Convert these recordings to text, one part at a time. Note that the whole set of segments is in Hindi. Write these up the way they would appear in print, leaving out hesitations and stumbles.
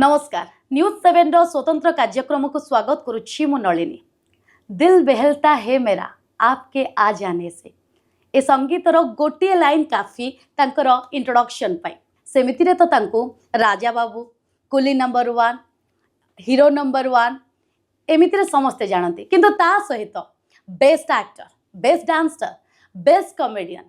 नमस्कार न्यूज 7 स्वतंत्र कार्यक्रम को स्वागत करुच्ची मु नलिनी। दिल बहलता है मेरा आपके आ जाने से ए संगीतर गोटे लाइन काफी तांकर इंट्रोडक्शन पाई सेमिति रे तो तांको राजा बाबू कुली नंबर 1 हीरो नंबर 1 एमिति समस्ते जानते किंतु ता सहित best actor best dancer best comedian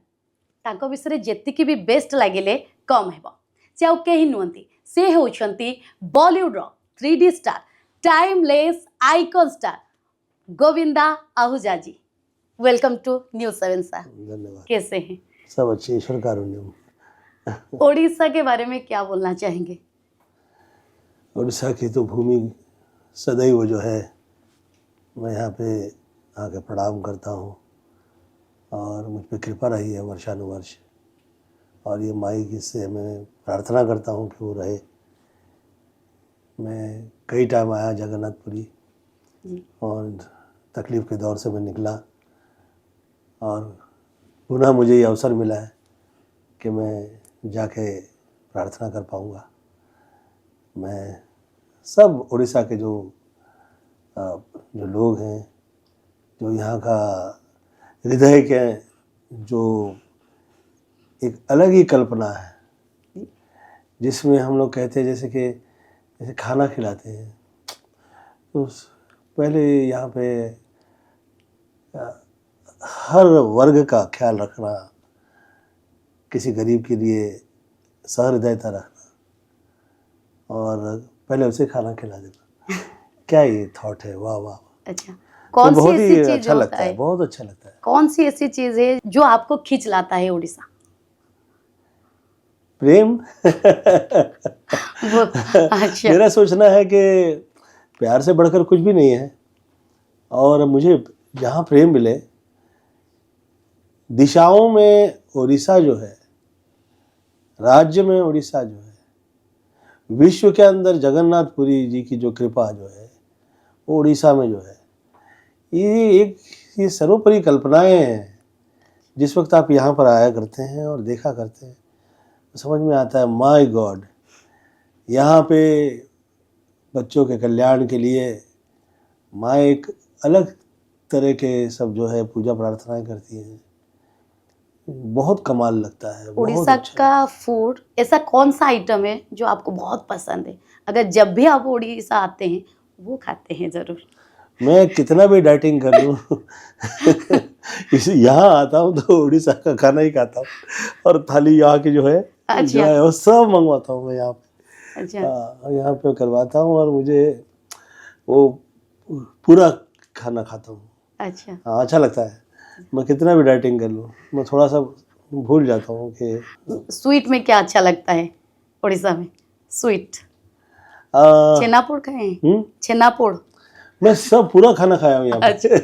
तांको विषय जेतिकी भी बेस्ट लगिले कम हेबो से आउ केही नुहंती से होउछंती बॉलीवुड रो 3D star timeless icon star Govinda Ahuja ji. Welcome to news 7 sir. धन्यवाद। कैसे हैं? सब अच्छे, ईश्वर कारुण्यम। ओडिशा के बारे में क्या बोलना चाहेंगे? उड़ीसा की तो भूमि सदैव जो है मैं यहाँ पे आके प्रणाम करता हूँ और मुझ पे कृपा रही है वर्षानुवर्ष, और ये माई की से मैं प्रार्थना करता हूँ कि वो रहे। मैं कई टाइम आया जगन्नाथपुरी और तकलीफ़ के दौर से मैं निकला, और पुनः मुझे ये अवसर मिला है कि मैं जाके प्रार्थना कर पाऊँगा। मैं सब उड़ीसा के जो लोग हैं, जो यहाँ का हृदय के जो एक अलग ही कल्पना है जिसमें हम लोग कहते हैं जैसे खाना खिलाते हैं, तो पहले यहाँ पे हर वर्ग का ख्याल रखना, किसी गरीब के लिए सहृदयता रखना और पहले उसे खाना खिला देना, क्या ये थॉट है! वाह वाह। अच्छा, कौन तो सी बहुत ही ऐसी चीज अच्छा होता लगता है, बहुत अच्छा लगता है। कौन सी ऐसी चीज है जो आपको खींच लाता है उड़ीसा? प्रेम। अच्छा। मेरा सोचना है कि प्यार से बढ़कर कुछ भी नहीं है, और मुझे जहाँ प्रेम मिले, दिशाओं में उड़ीसा जो है, राज्य में उड़ीसा जो है, विश्व के अंदर जगन्नाथपुरी जी की जो कृपा जो है वो उड़ीसा में जो है, ये सर्वोपरि कल्पनाएं हैं। जिस वक्त आप यहाँ पर आया करते हैं और देखा करते हैं तो समझ में आता है, माय गॉड, यहाँ पे बच्चों के कल्याण के लिए माँ एक अलग तरह के सब जो है पूजा प्रार्थनाएं करती हैं। बहुत कमाल लगता है। उड़ीसा अच्छा का फूड ऐसा कौन सा आइटम है जो आपको बहुत पसंद है? अगर जब भी आप उड़ीसा आते हैं वो खाते हैं जरूर। मैं कितना भी डाइटिंग कर लूँ यहाँ आता हूँ तो उड़ीसा का खाना ही खाता हूँ, और थाली यहाँ की जो है वो सब मंगवाता हूँ मैं यहाँ पे। अच्छा। यहाँ पे करवाता हूँ और मुझे वो पूरा खाना खाता हूँ। अच्छा। हाँ, अच्छा लगता है। मैं कितना भी डाइटिंग कर लूँ, मैं थोड़ा सा भूल जाता हूँ कि स्वीट में क्या अच्छा लगता है उड़ीसा में? स्वीट छेनापोड़ खाए हैं? छेनापोड़ मैं सब पूरा खाना खाया हूँ यहाँ पे।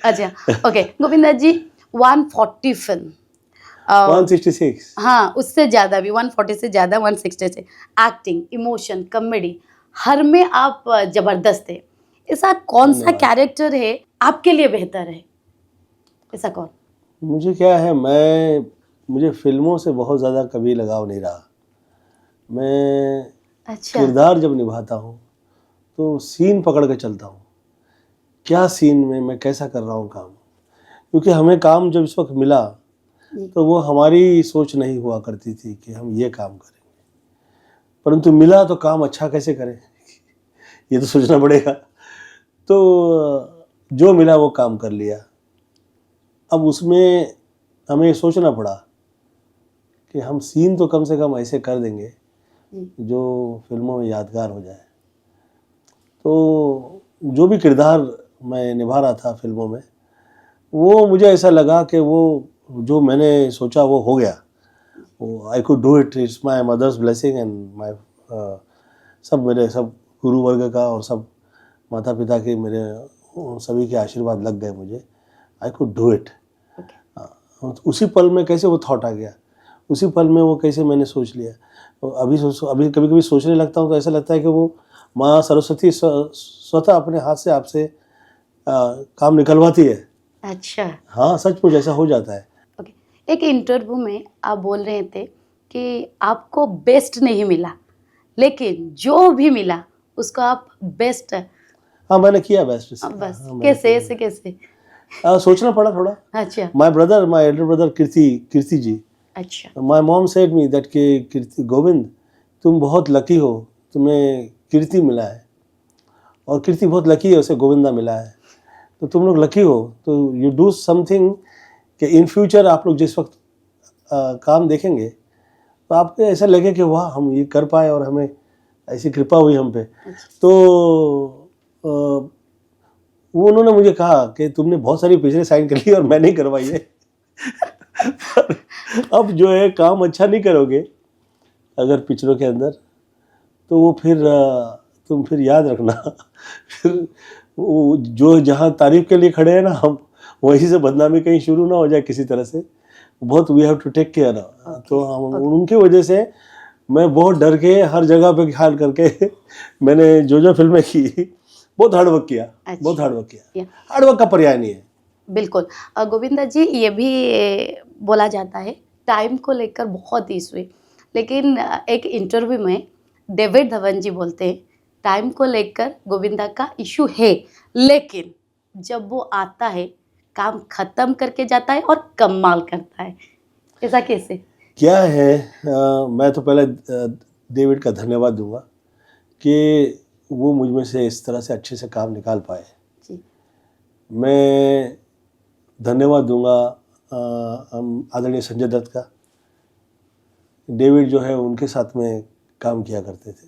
अच्छा ओके गोविंदा जी, 140 फिल्म 166, हाँ उससे ज़्यादा भी, 140 से ज़्यादा, 160 से एक्टिंग, इमोशन, कॉमेडी, हर में आप जबरदस्त है। ऐसा कौन सा कैरेक्टर है आपके लिए बेहतर है? ऐसा कौन? मुझे क्या है, मुझे फिल्मों से बहुत ज़्यादा कभी लगाव नहीं रहा। मैं किरदार जब निभाता हूँ तो सीन पकड़ के चलता हूँ, क्या सीन में मैं कैसा कर रहा हूँ काम, क्योंकि हमें काम जब इस वक्त मिला तो वो हमारी सोच नहीं हुआ करती थी कि हम ये काम करेंगे, परंतु मिला तो काम अच्छा कैसे करें ये तो सोचना पड़ेगा। तो जो मिला वो काम कर लिया। अब उसमें हमें सोचना पड़ा कि हम सीन तो कम से कम ऐसे कर देंगे जो फिल्मों में यादगार हो जाए। तो जो भी किरदार मैं निभा रहा था फिल्मों में, वो मुझे ऐसा लगा कि वो जो मैंने सोचा वो हो गया। वो I could do it, it's my mother's blessing and my मेरे सब गुरु वर्ग का और सब माता पिता के, मेरे सभी के आशीर्वाद लग गए मुझे। आई कुड डू इट। उसी पल में कैसे वो थॉट आ गया, उसी पल में वो कैसे मैंने सोच लिया। अभी कभी कभी सोचने लगता हूँ तो ऐसा लगता है कि वो माँ सरस्वती स्वतः अपने हाथ से आपसे काम निकलवाती है। अच्छा। हाँ, सचमुच ऐसा हो जाता है। ओके, एक इंटरव्यू में आप बोल रहे थे कि आपको बेस्ट नहीं मिला लेकिन जो भी मिला उसको आप बेस्ट हाँ मैंने किया बेस्ट। बस हाँ, कैसे ऐसे कैसे? सोचना पड़ा थोड़ा। अच्छा माय एल्डर ब्रदर कीर्ति जी, अच्छा my mom said me that कि कीर्ति गोविंद तुम बहुत लकी हो, तुम्हें कीर्ति मिला है, और कीर्ति बहुत लकी है, उसे गोविंदा मिला है, तो तुम लोग लकी हो, तो यू डू समथिंग कि इन फ्यूचर आप लोग जिस वक्त काम देखेंगे तो आपको ऐसा लगे कि वाह हम ये कर पाए और हमें ऐसी कृपा हुई हम पे। तो वो उन्होंने मुझे कहा कि तुमने बहुत सारी पिक्चरें साइन कर ली और मैं नहीं करवाई है। अब जो है काम अच्छा नहीं करोगे अगर पिक्चरों के अंदर, तो वो फिर तुम फिर याद रखना फिर वो जो जहाँ तारीफ के लिए खड़े हैं ना, हम वहीं से बदनामी कहीं शुरू ना हो जाए किसी तरह से, बहुत we have to take care. तो हम उनकी वजह से मैं बहुत डर के हर जगह पे ख्याल करके मैंने जो फिल्में की बहुत हार्डवर्क किया। बहुत हार्डवर्क किया। हार्डवर्क का पर्याय नहीं है। बिल्कुल। गोविंदा जी, ये भी बोला जाता है टाइम को लेकर बहुत इशू है, लेकिन एक इंटरव्यू में डेविड धवन जी बोलते हैं टाइम को लेकर गोविंदा का इशू है, लेकिन जब वो आता है काम खत्म करके जाता है और कमाल करता है। ऐसा कैसे? क्या है, मैं तो पहले डेविड का धन्यवाद दूंगा कि वो मुझ में से इस तरह से अच्छे से काम निकाल पाए जी। मैं धन्यवाद दूंगा आदरणीय संजय दत्त का। डेविड जो है उनके साथ में काम किया करते थे,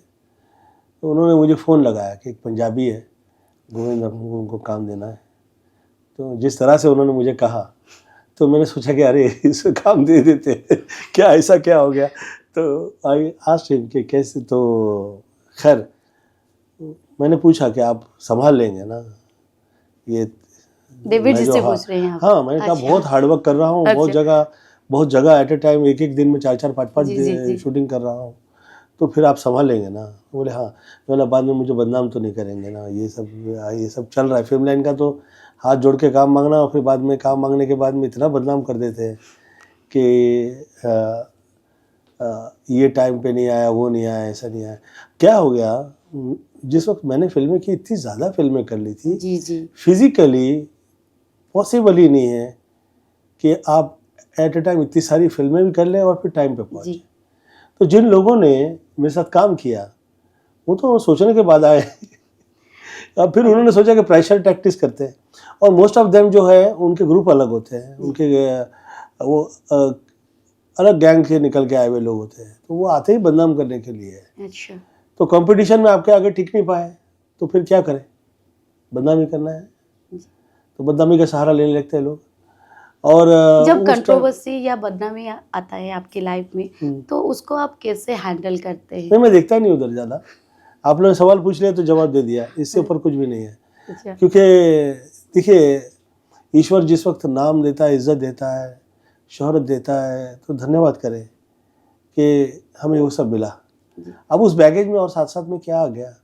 तो उन्होंने मुझे फ़ोन लगाया कि एक पंजाबी है गोविंद, उनको काम देना है। तो जिस तरह से उन्होंने मुझे कहा तो मैंने सोचा कि अरे इसे काम दे देते क्या ऐसा क्या हो गया। तो आई आस्क्ड हिम कि कैसे, तो खैर मैंने पूछा कि आप संभाल लेंगे ना ये डेविड जी से पूछ रहे हैं आप? हाँ मैंने कहा बहुत हार्डवर्क कर रहा हूँ, बहुत जगह एट ए टाइम एक दिन में 4-4 5-5 शूटिंग कर रहा हूँ, तो फिर आप संभाल लेंगे ना। बोले हाँ। मैंने बाद में मुझे बदनाम तो नहीं करेंगे ना, ये सब चल रहा है फिल्म लाइन का, तो हाथ जोड़ के काम मांगना और फिर बाद में काम मांगने के बाद में इतना बदनाम कर देते हैं कि ये टाइम पे नहीं आया, वो नहीं आया, ऐसा नहीं आया। क्या हो गया, जिस वक्त मैंने फिल्में की, इतनी ज़्यादा फिल्में कर ली थी जी। फिजिकली पॉसिबल ही नहीं है कि आप एट ए टाइम इतनी सारी फिल्में भी कर लें और फिर टाइम पे पहुँचे। तो जिन लोगों ने मेरे साथ काम किया वो तो सोचने के बाद आए अब फिर उन्होंने सोचा कि प्रेशर टैक्टिस करते हैं, और मोस्ट ऑफ देम जो है उनके ग्रुप अलग होते हैं, उनके वो अलग गैंग से निकल के आए हुए लोग होते हैं, तो वो आते ही बदनाम करने के लिए। अच्छा। तो कंपटीशन में आपके आगे टिक नहीं पाए तो फिर क्या करें, बदनामी करना है, तो बदनामी का सहारा लेने लगते हैं लोग। और जब कंट्रोवर्सी या बदनामी आता है आपकी लाइफ में तो उसको आप कैसे हैंडल करते हैं? मैं देखता नहीं उधर ज़्यादा। आप लोग सवाल पूछ लिया तो जवाब दे दिया, इससे ऊपर कुछ भी नहीं है। अच्छा। क्योंकि देखिए ईश्वर जिस वक्त नाम देता है, इज्जत देता है, शोहरत देता है, तो धन्यवाद करें कि हमें वो सब मिला। अब उस बैगेज में और साथ साथ में क्या आ गया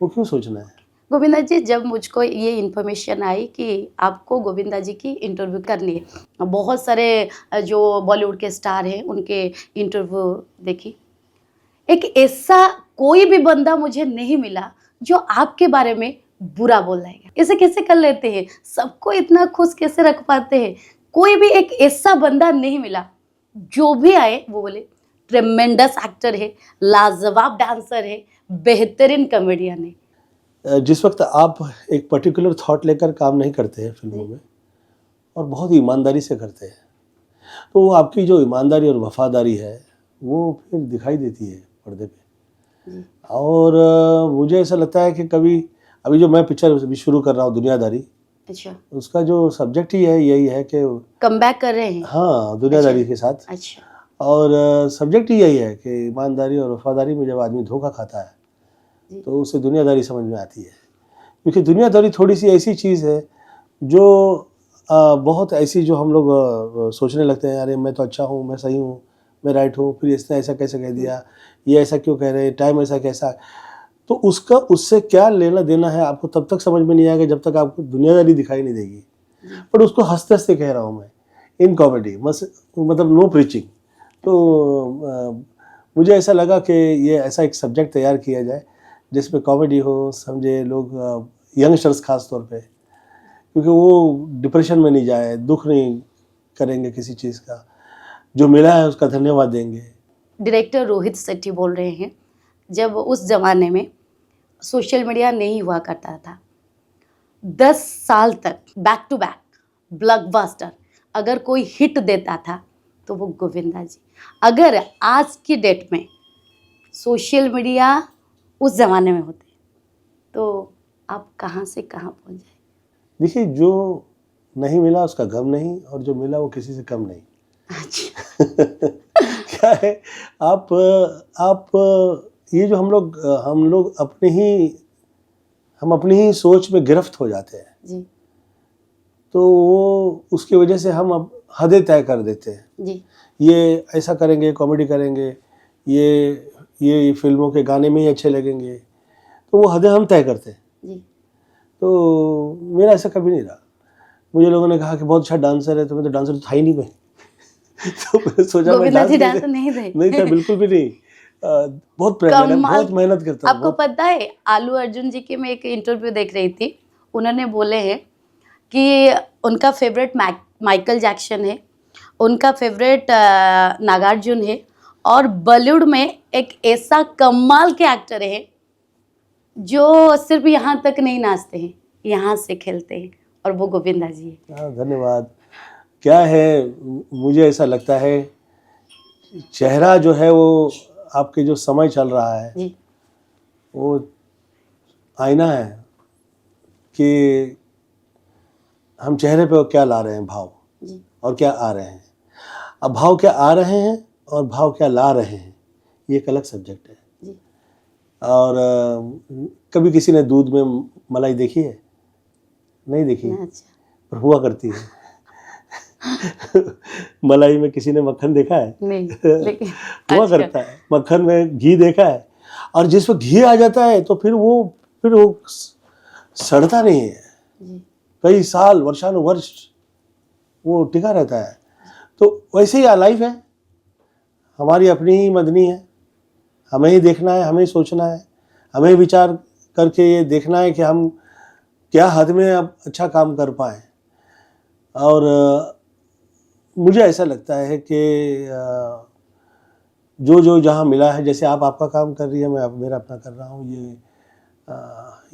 वो क्यों सोचना है। गोविंदा जी, जब मुझको ये इन्फॉर्मेशन आई कि आपको गोविंदा जी की इंटरव्यू करनी है, बहुत सारे जो बॉलीवुड के स्टार हैं उनके इंटरव्यू देखी, एक ऐसा कोई भी बंदा मुझे नहीं मिला जो आपके बारे में बुरा बोल जाएगा। ऐसे कैसे कर लेते हैं, सबको इतना खुश कैसे रख पाते हैं? कोई भी एक ऐसा बंदा नहीं मिला, जो भी आए वो बोले ट्रेमेंडस एक्टर है, लाजवाब डांसर है, बेहतरीन कॉमेडियन है। जिस वक्त आप एक पर्टिकुलर थॉट लेकर काम नहीं करते हैं फिल्मों में और बहुत ईमानदारी से करते हैं, तो वो आपकी जो ईमानदारी और वफादारी है वो फिर दिखाई देती है पर्दे पे। और मुझे ऐसा लगता है कि कभी अभी जो मैं पिक्चर अभी शुरू कर रहा हूँ दुनियादारी, अच्छा, उसका जो सब्जेक्ट ही है यही है कि कम बैक कर रहे हैं। हाँ, दुनियादारी के साथ। अच्छा। और सब्जेक्ट ही यही है कि ईमानदारी और वफादारी में जब आदमी धोखा खाता है तो उसे दुनियादारी समझ में आती है। क्योंकि दुनियादारी थोड़ी सी ऐसी चीज़ है जो बहुत ऐसी, जो हम लोग सोचने लगते हैं अरे मैं तो अच्छा हूँ, मैं सही हूँ, मैं राइट हूँ, फिर इसने ऐसा कैसे कह दिया, ये ऐसा क्यों कह रहे हैं, टाइम ऐसा कैसा, तो उसका उससे क्या लेना देना है आपको तब तक समझ में नहीं आएगा जब तक आपको दुनियादारी दिखाई नहीं देगी। पर उसको हंसते हंसते कह रहा हूँ मैं, इन कॉमेडी मतलब नो प्रीचिंग। तो मुझे ऐसा लगा कि ये ऐसा एक सब्जेक्ट तैयार किया जाए जिसमें कॉमेडी हो, समझे लोग, यंगस्टर्स खास तौर पे, क्योंकि वो डिप्रेशन में नहीं जाए, दुख नहीं करेंगे किसी चीज़ का, जो मिला है उसका धन्यवाद देंगे। डायरेक्टर रोहित शेट्टी बोल रहे हैं, जब उस ज़माने में सोशल मीडिया नहीं हुआ करता था, 10 साल तक बैक टू बैक ब्लॉकबस्टर अगर कोई हिट देता था तो वो गोविंदा जी। अगर आज की डेट में सोशल मीडिया उस ज़माने में होते तो आप कहाँ से कहाँ पहुँच जाए? देखिए, जो नहीं मिला उसका गम नहीं, और जो मिला वो किसी से कम नहीं। अच्छा। क्या है, आप ये जो हम लोग अपनी ही सोच में गिरफ्त हो जाते हैं जी तो वो उसकी वजह से हम अब हदें तय कर देते हैं। जी ये ऐसा करेंगे, कॉमेडी करेंगे, ये फिल्मों के गाने में ही अच्छे लगेंगे, तो वो हदें हम तय करते हैं। जी तो मेरा ऐसा कभी नहीं रहा। मुझे लोगों ने कहा कि बहुत अच्छा डांसर है, तो मैं तो डांसर तो था ही नहीं मैं। तो मैं सोचा मैं गोविंदा जी डांस डांसर नहीं थे? नहीं था, बिल्कुल भी नहीं। बहुत मेहनत करता हूँ। आपको पता है, आलू अर्जुन जी के मैं एक इंटरव्यू देख रही थी, उन्होंने बोले हैं कि उनका फेवरेट माइकल जैक्सन है, उनका फेवरेट नागार्जुन है, और बॉलीवुड में एक ऐसा कमाल के एक्टर है जो सिर्फ यहाँ तक नहीं नाचते हैं, यहाँ से खेलते हैं, और वो गोविंदा जी है। हाँ, धन्यवाद। क्या है, मुझे ऐसा लगता है चेहरा जो है वो आपके जो समय चल रहा है जी वो आईना है कि हम चेहरे पे क्या ला रहे हैं भाव, जी और क्या आ रहे हैं। अब भाव क्या आ रहे हैं और भाव क्या ला रहे हैं, ये एक अलग सब्जेक्ट है। जी और कभी किसी ने दूध में मलाई देखी है? नहीं देखी, अच्छा। पर हुआ करती है। मलाई में किसी ने मक्खन देखा है? नहीं, लेकिन हुआ अच्छा। करता है। मक्खन में घी देखा है, और जिस वक्त घी आ जाता है तो फिर वो सड़ता नहीं है, जी कई साल वर्षानुवर्ष वो टिका रहता है। तो वैसे ही लाइफ है, हमारी अपनी ही मदनी है, हमें ही देखना है, हमें ही सोचना है, हमें विचार करके ये देखना है कि हम क्या हद में अब अच्छा काम कर पाएँ। और मुझे ऐसा लगता है कि जो जहाँ मिला है, जैसे आप आपका काम कर रही है, मैं मेरा अपना कर रहा हूँ,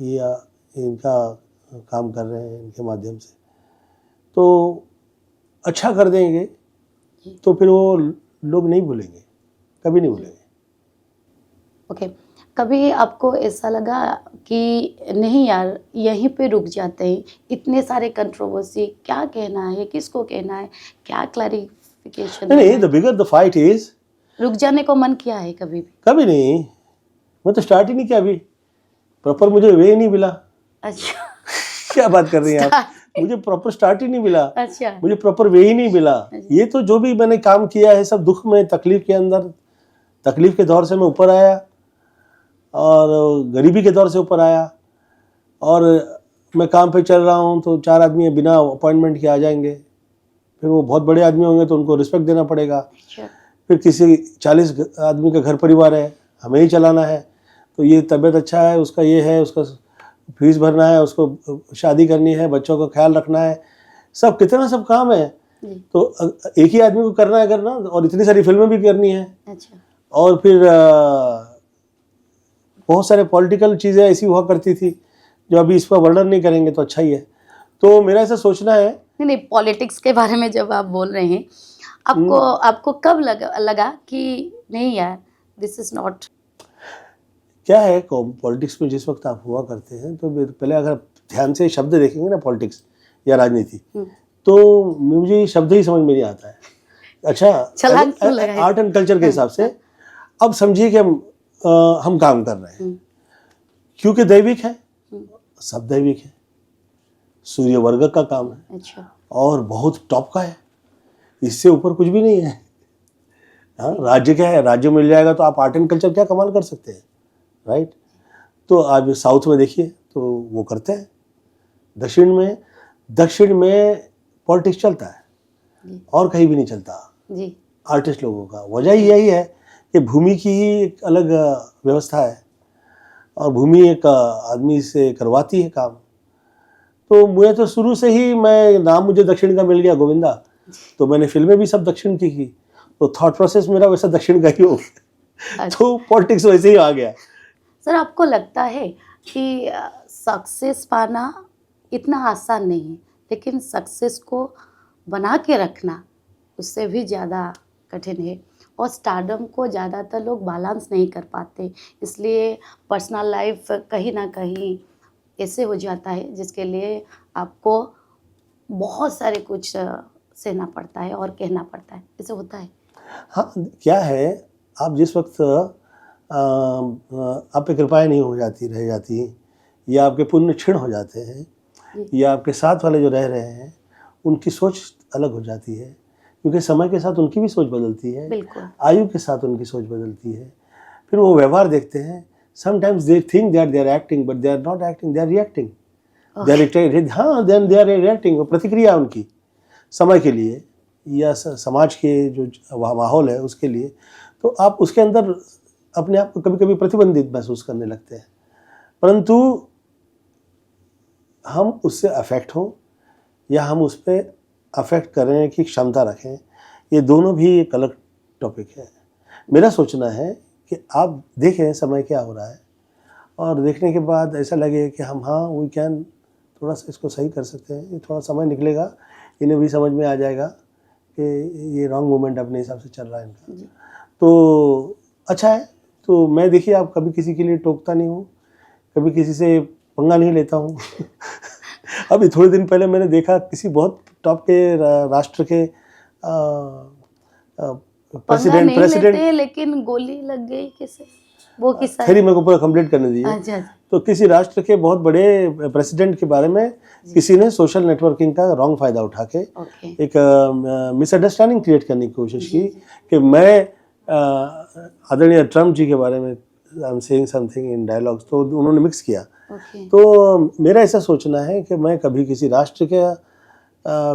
ये इनका काम कर रहे हैं, इनके माध्यम से तो अच्छा कर देंगे तो फिर वो लोग नहीं भूलेंगे, कभी नहीं भूलेंगे। ओके। कभी आपको ऐसा लगा कि नहीं यार, यहीं पे रुक जाते हैं, इतने सारे कंट्रोवर्सी, क्या कहना है, किसको कहना है, क्या क्लैरिफिकेशन? नहीं, the bigger the fight is, रुक जाने को मन किया है कभी भी? कभी नहीं। मैं तो स्टार्ट ही नहीं किया, अभी प्रॉपर मुझे वे ही नहीं मिला। अच्छा। क्या बात कर रही हैं आप? मुझे प्रॉपर स्टार्ट ही नहीं मिला, अच्छा। मुझे प्रॉपर वे ही नहीं मिला। ये तो जो भी मैंने काम किया है सब दुख में, तकलीफ के अंदर, तकलीफ के दौर से मैं ऊपर आया, और गरीबी के दौर से ऊपर आया, और मैं काम पे चल रहा हूँ तो 4 आदमी बिना अपॉइंटमेंट के आ जाएंगे, फिर वो बहुत बड़े आदमी होंगे तो उनको रिस्पेक्ट देना पड़ेगा। अच्छा। फिर किसी 40 आदमी का घर परिवार है, हमें ही चलाना है, तो ये तबीयत अच्छा है, उसका ये है, उसका फीस भरना है, उसको शादी करनी है, बच्चों का ख्याल रखना है, सब कितना सब काम है। तो एक ही आदमी को करना है करना, और इतनी सारी फिल्में भी करनी है। अच्छा। और फिर बहुत सारे पॉलिटिकल चीज़ें ऐसी हुआ करती थी जो अभी इस पर वर्णन नहीं करेंगे तो अच्छा ही है। तो मेरा ऐसा सोचना है। नहीं, पॉलिटिक्स के बारे में जब आप बोल रहे हैं, आपको कब लगा कि नहीं यार, दिस इज नॉट? क्या है, पॉलिटिक्स में जिस वक्त आप हुआ करते हैं तो पहले अगर ध्यान से शब्द देखेंगे ना, पॉलिटिक्स या राजनीति, तो मुझे शब्द ही समझ में नहीं आता है। अच्छा, आर्ट एंड कल्चर के हिसाब से अब समझिए कि हम काम कर रहे हैं, क्योंकि दैविक है, सब दैविक है, सूर्य वर्ग का काम है। अच्छा। और बहुत टॉप का है, इससे ऊपर कुछ भी नहीं है। हाँ, राज्य क्या है, राज्य मिल जाएगा तो आप आर्ट एंड कल्चर क्या कमाल कर सकते हैं, राइट। तो आप साउथ में देखिए तो वो करते हैं, दक्षिण में पॉलिटिक्स चलता है और कहीं भी नहीं चलता जी। आर्टिस्ट लोगों का। वजह यही है कि भूमि की ही एक अलग व्यवस्था है और भूमि एक आदमी से करवाती है काम। तो मुझे तो शुरू से ही मैं नाम मुझे दक्षिण का मिल गया, गोविंदा, तो मैंने फिल्में भी सब दक्षिण की तो थॉट प्रोसेस मेरा वैसा दक्षिण का ही हो गया। तो पॉलिटिक्स वैसे ही आ गया। सर, आपको लगता है कि सक्सेस पाना इतना आसान नहीं है, लेकिन सक्सेस को बना के रखना उससे भी ज़्यादा कठिन है, और स्टारडम को ज़्यादातर लोग बैलेंस नहीं कर पाते, इसलिए पर्सनल लाइफ कहीं ना कहीं ऐसे हो जाता है जिसके लिए आपको बहुत सारे कुछ सहना पड़ता है और कहना पड़ता है, ऐसे होता है। हाँ, क्या है, आप जिस वक्त आप पे कृपाएं नहीं हो जाती रह जाती, या आपके पुण्य क्षीण हो जाते हैं, या आपके साथ वाले जो रह रहे हैं उनकी सोच अलग हो जाती है, क्योंकि समय के साथ उनकी भी सोच बदलती है, आयु के साथ उनकी सोच बदलती है, फिर वो व्यवहार देखते हैं। Sometimes they think that they are acting, but they are not acting, they are reacting. हाँ, देन दे आर रिएक्टिंग, प्रतिक्रिया उनकी समय के लिए या समाज के जो माहौल है उसके लिए। तो आप उसके अंदर अपने आप को कभी कभी प्रतिबंधित महसूस करने लगते हैं, परंतु हम उससे अफेक्ट हों या हम उस पर अफेक्ट करने की क्षमता रखें, ये दोनों भी एक अलग टॉपिक है। मेरा सोचना है कि आप देखें समय क्या हो रहा है, और देखने के बाद ऐसा लगे कि हम हाँ वी कैन थोड़ा सा इसको सही कर सकते हैं, ये थोड़ा समय निकलेगा, इन्हें भी समझ में आ जाएगा कि ये रॉन्ग मूवमेंट अपने हिसाब से चल रहा है इनका, तो अच्छा है। तो मैं देखिए, आप कभी किसी के लिए टोकता नहीं हूँ, कभी किसी से पंगा नहीं लेता हूँ। अभी थोड़े दिन पहले मैंने देखा किसी बहुत टॉप के राष्ट्र के प्रेसिडेंट, लेकिन गोली लग गई किसे, वो किस्सा खैर मेरे को पूरा कंप्लीट करने दीजिए। तो किसी राष्ट्र के बहुत बड़े प्रेसिडेंट के बारे में किसी ने सोशल नेटवर्किंग का रॉन्ग फायदा उठा के एक मिसअंडरस्टैंडिंग क्रिएट करने की कोशिश की कि मैं आदरणीय ट्रम्प जी के बारे में I am saying something in dialogues, तो उन्होंने मिक्स किया। तो मेरा ऐसा सोचना है कि मैं कभी किसी राष्ट्र के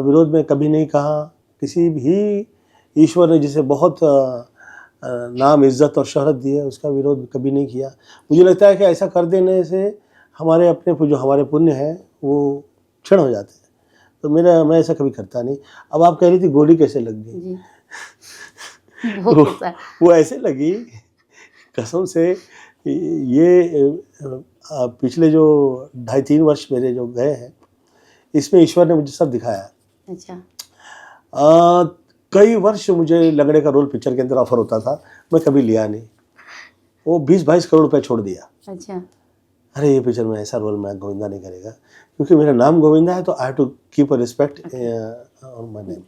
विरोध में कभी नहीं कहा, किसी भी ईश्वर ने जिसे बहुत नाम, इज्जत और शोहरत दी है उसका विरोध कभी नहीं किया। मुझे लगता है कि ऐसा कर देने से हमारे अपने जो हमारे पुण्य हैं वो क्षीण हो जाते हैं, तो मैं ऐसा कभी करता नहीं। अब आप कह रही थी गोली कैसे लग गई, वो ऐसे लगी कसम से, ये पिछले जो 2.5-3 वर्ष मेरे जो गए हैं इसमें ईश्वर ने मुझे सब दिखाया। अच्छा। कई वर्ष मुझे लंगड़े का रोल पिक्चर के अंदर ऑफर होता था, मैं कभी लिया नहीं, वो 20-22 करोड़ रुपए छोड़ दिया। अच्छा। अरे ये पिक्चर में ऐसा रोल मैं गोविंदा नहीं करेगा, क्योंकि मेरा नाम गोविंदा है, तो I have to keep a respect on my name,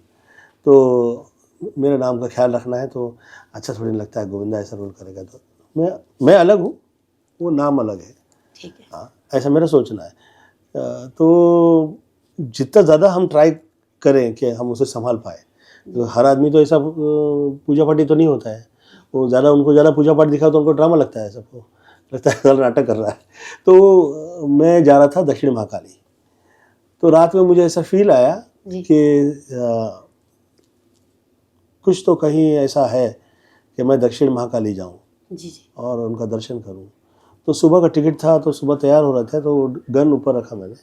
तो मेरे नाम का ख्याल रखना है, तो अच्छा थोड़ी नहीं लगता है गोविंदा ऐसा रोल करेगा, तो मैं अलग हूँ, वो नाम अलग है। ठीक है। हाँ, ऐसा मेरा सोचना है। तो जितना ज़्यादा हम ट्राई करें कि हम उसे संभाल पाए, तो हर आदमी तो ऐसा पूजा पाठी तो नहीं होता है, वो ज़्यादा उनको ज़्यादा पूजा पाठ दिखा तो उनको ड्रामा लगता है, सबको लगता है कल नाटक कर रहा है। तो मैं जा रहा था दक्षिण महाकाली, तो रात में मुझे ऐसा फील आया कि कुछ तो कहीं ऐसा है कि मैं दक्षिण महाकाली जाऊं और उनका दर्शन करूं। तो सुबह का टिकट था, तो सुबह तैयार हो रहे थे, तो गन ऊपर रखा मैंने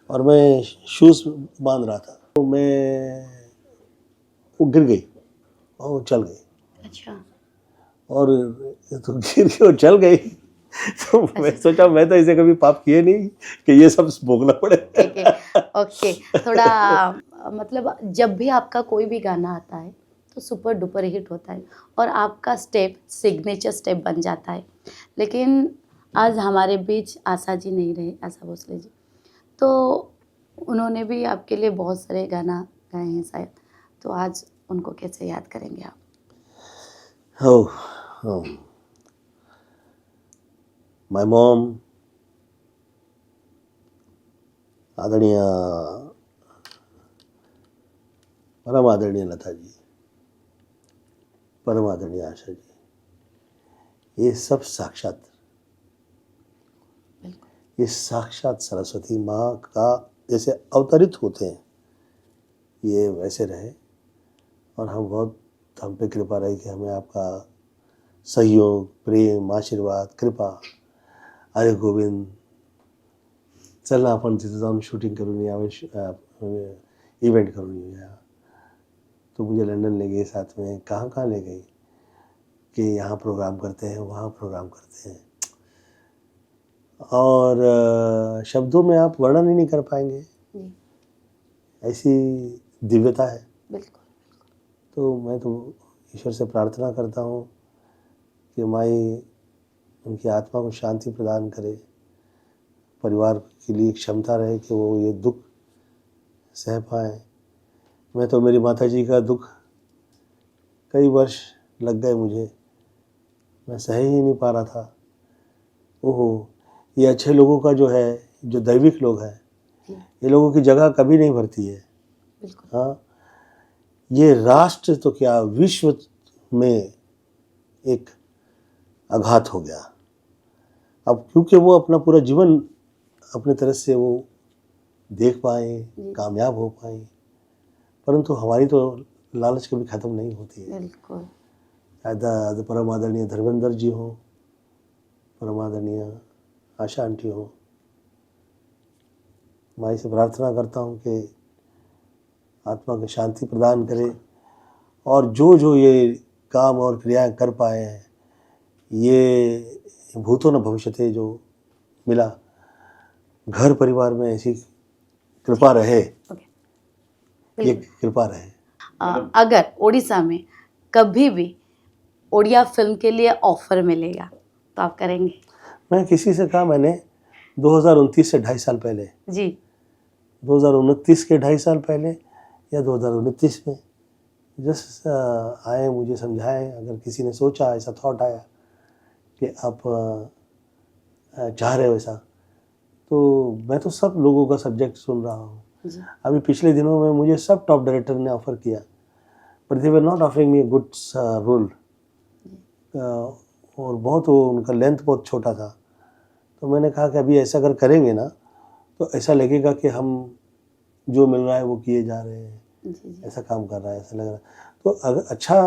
और मैं शूज़ बांध रहा था, तो वो गिर गई और वो चल गई। अच्छा। और तो गिर के वो चल गई, तो मैं सोचा मैं तो ऐसे कभी पाप किए नहीं कि ये सब भोगना पड़े। ओके। थोड़ा मतलब जब भी आपका कोई भी गाना आता है तो सुपर डुपर हिट होता है और आपका स्टेप सिग्नेचर स्टेप बन जाता है, लेकिन आज हमारे बीच आशा जी नहीं रहे, आशा भोसले जी, तो उन्होंने भी आपके लिए बहुत सारे गाना गाए हैं शायद, तो आज उनको कैसे याद करेंगे आप? माय मॉम, आदरणीय परम आदरणीय लता जी, परम आदरणीय आशा जी, ये सब साक्षात, ये साक्षात सरस्वती माँ का जैसे अवतरित होते हैं, ये वैसे रहे। और हम पे कृपा रही कि हमें आपका सहयोग, प्रेम, आशीर्वाद, कृपा. अरे गोविंद, चल ना आपण तिथे जाऊन शूटिंग करून यावेळी इवेंट करून येऊया. तो मुझे लंदन ले गए साथ में, कहाँ कहाँ ले गई कि यहाँ प्रोग्राम करते हैं, वहाँ प्रोग्राम करते हैं. और शब्दों में आप वर्णन ही नहीं कर पाएंगे, ऐसी दिव्यता है. बिल्कुल. तो मैं तो ईश्वर से प्रार्थना करता हूँ कि माई उनकी आत्मा को शांति प्रदान करे, परिवार के लिए क्षमता रहे कि वो ये दुख सह पाएँ. मैं तो मेरी माताजी का दुख कई वर्ष लग गए मुझे, मैं सह ही नहीं पा रहा था. ओहो, ये अच्छे लोगों का जो है, जो दैविक लोग हैं, ये लोगों की जगह कभी नहीं भरती है. बिल्कुल. हाँ, ये राष्ट्र तो क्या विश्व में एक आघात हो गया. अब क्योंकि वो अपना पूरा जीवन अपने तरह से वो देख पाए, कामयाब हो पाए, परंतु हमारी तो लालच कभी ख़त्म नहीं होती है. बिल्कुल. परम आदरणीय धर्मेंद्र जी हो, परम आदरणीय आशा आंटी हो, माई से प्रार्थना करता हूँ कि आत्मा की शांति प्रदान करे, और जो जो ये काम और क्रियाएं कर पाए हैं, ये भूतो न भविष्यते जो मिला, घर परिवार में ऐसी कृपा रहे, ये कृपा रहे. अगर उड़ीसा में कभी भी उड़िया फिल्म के लिए ऑफर मिलेगा तो आप करेंगे? मैं किसी से कहा, मैंने 2029 से 2.5 साल पहले जी, 2029 के 2.5 साल पहले या 2029 में जस्ट आए, मुझे समझाए. अगर किसी ने सोचा, ऐसा थॉट आया कि आप चाह रहे हो ऐसा, तो मैं तो सब लोगों का सब्जेक्ट सुन रहा हूँ. अभी पिछले दिनों में मुझे सब टॉप डायरेक्टर ने ऑफ़र किया, but they were not offering me good role. और बहुत वो उनका लेंथ बहुत छोटा था. तो मैंने कहा कि अभी ऐसा अगर करेंगे ना, तो ऐसा लगेगा कि हम जो मिल रहा है वो किए जा रहे हैं. ऐसा काम कर रहा है, ऐसा लग रहा है. तो अगर अच्छा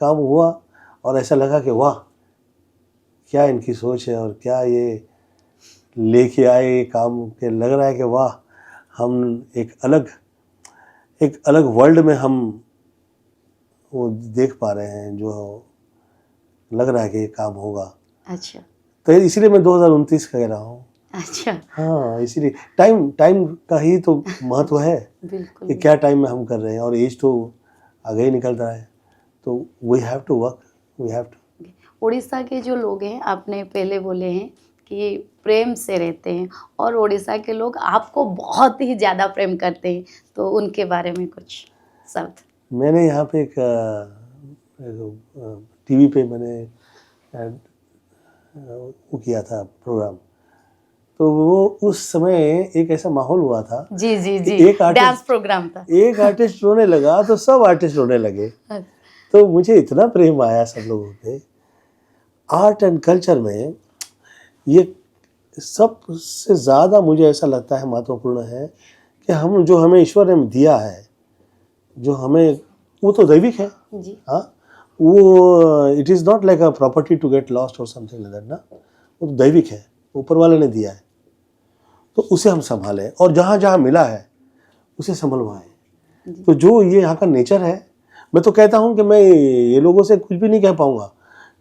काम हुआ और ऐसा लगा कि वाह, क्या इनकी सोच है और क्या ये लेके आए ये काम, के लग रहा है कि वाह, हम एक अलग वर्ल्ड में हम वो देख पा रहे हैं, जो लग रहा है कि ये काम होगा. अच्छा. तो इसीलिए मैं 2029 कह रहा हूँ. अच्छा. हाँ, इसीलिए टाइम का ही तो महत्व है. बिल्कुल. कि क्या टाइम में हम कर रहे हैं, और एज तो आगे ही निकल रहा है. तो we have to work, we have to. Orissa के जो लोग हैं, आपने पहले बोले हैं कि प्रेम से रहते हैं, और उड़ीसा के लोग आपको बहुत ही ज़्यादा प्रेम करते हैं, तो उनके बारे में कुछ शब्द. मैंने यहाँ पे एक टीवी पे मैंने वो किया था प्रोग्राम, तो वो उस समय एक ऐसा माहौल हुआ था. जी जी जी, एक डांस प्रोग्राम था. एक आर्टिस्ट रोने लगा तो सब आर्टिस्ट रोने लगे. तो मुझे इतना प्रेम आया सब लोगों पे. आर्ट एंड कल्चर में ये सबसे ज़्यादा मुझे ऐसा लगता है महत्वपूर्ण है कि हम जो हमें ईश्वर ने दिया है, जो हमें, वो तो दैविक है. जी. हाँ, वो it is not like a property to get lost और समथिंग लाइक दैट ना. वो तो दैविक है, ऊपर वाले ने दिया है, तो उसे हम संभालें, और जहाँ जहाँ मिला है उसे संभलवाएं. तो जो ये यहाँ का नेचर है, मैं तो कहता हूँ कि मैं ये लोगों से कुछ भी नहीं कह पाऊँगा.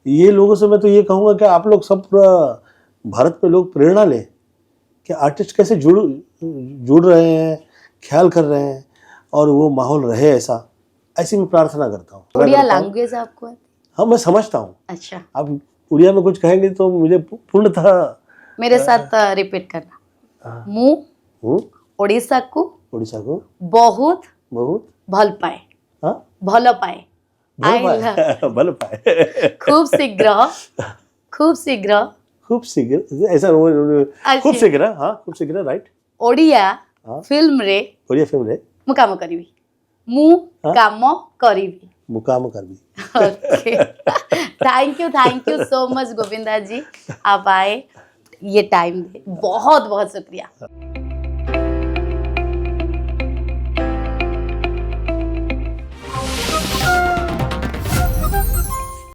ये लोगों से मैं तो ये कहूँगा कि आप लोग सब पूरा भारत में लोग प्रेरणा लें कि आर्टिस्ट कैसे जुड़ रहे हैं, ख्याल कर रहे हैं, और वो माहौल रहे ऐसा. ऐसी मैं प्रार्थना करता हूँ. उड़िया लैंग्वेज आपको? हाँ, मैं समझता हूँ. अच्छा. आप उड़िया में कुछ कहेंगे तो मुझे पूर्णतः मेरे साथ रिपीट करना. मु ओडिशा को बहुत बहुत भल पाए. हाँ, भल पाए. भल पाए. खूब शीघ्र ऐसा खूब शीघ्र. हाँ, खूब शीघ्र, राइट. ओडिया फिल्म रे मु काम करिवी. मु काम करिवी. मुकाम करवी. Okay. Thank you so much Govinda ji, आप आए, ये टाइम दे, बहुत बहुत शुक्रिया.